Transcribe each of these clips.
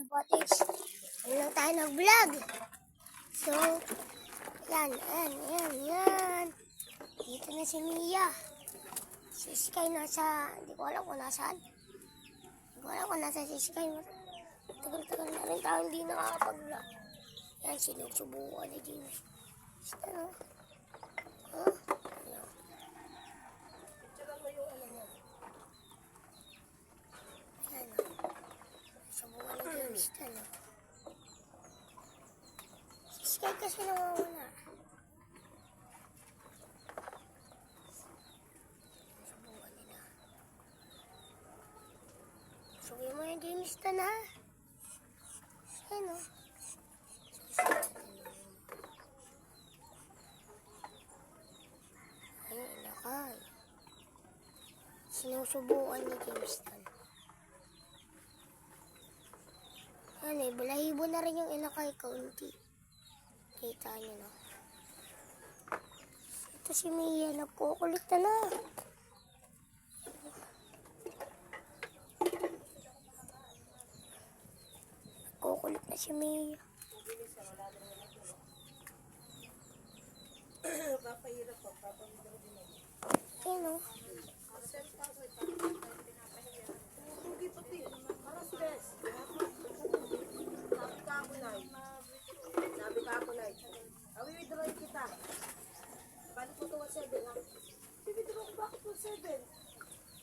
Botics. Ano lang tayo nag-vlog. So, yan. Dito na si Mia. Si Sky nasa, hindi ko alam kung nasaan. Si Sky. Tagal-tagal na rin tayo hindi nakakapag-vlog. Yan, sinusubukan ni James. Ano? Huh? Ano? Picturean mo yung ano niya. Yan, subukan ni James. Ano? Si Sky kasi nawawala. Subukan nila. Subukan mo yung James na ha. Ano? Ayun, nakay. Sinusubukan ni James Tan. Ano eh, balahibo na rin yung inakay kaunti. Kita nyo na. Ito si Mia, nagkukulit na. Nagkukulit na si Mia. Ano? Sabi ka ako na. Withdraw kita. Balik mo to 17 ha. Withdraw ko bakit 17?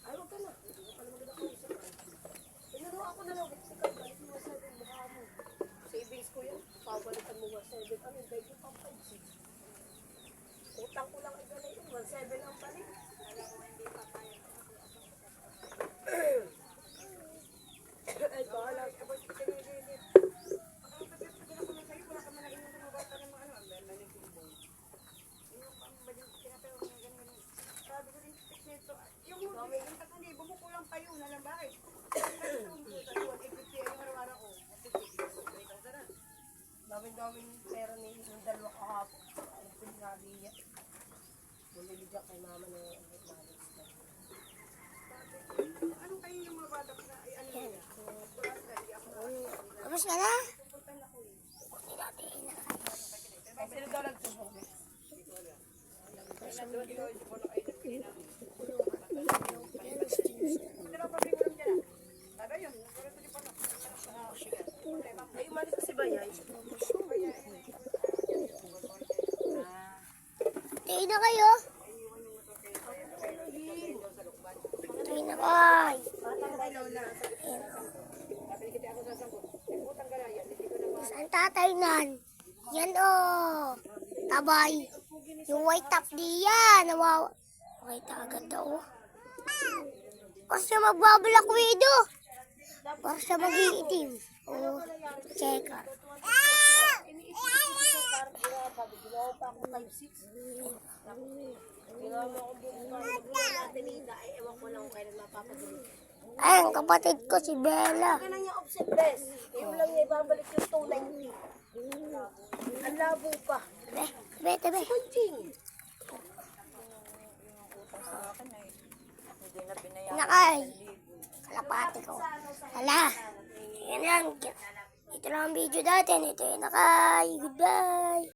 Ay, wag ka na. Hindi ka pala maganda ko isa. Withdraw ako na lang. Balik mo 17 mukha mo. Savings ko yan. Pabalikan mo 17. Ano, dahil yung pang 5-6. Utang ko lang igala yun. 17 ang balik. Kala ko hindi pa kaya. Ay, bahala. Bumukulang pa yun, alam bakit? Daming pera ni yung dalawa kahapon. Ang pinabi niya. Bumibigyan kay mama na yung ano kayo yung mga bata na ano yan? Tapos ka na? Sino daw nagsumbong? Ay, umalis kasi ba yan? Tingin na kayo. Tingin na kayo. Saan tatay nan? Yan o. Tabay. Yung white top diyan. Nawawa. White agad daw. Kasi magbabalak widow. Para siya mag-iitim. O, checker. Ay, ang kapatid ko si Bella. Kaya niya offset best. Yung lang niya ibabalik yung 290. Ang labo pa. Tabi. Kunching. Nakay. Kalapati ko. Hala. Yan lang. Ito lang ang video natin. Ito yung nakay. Goodbye.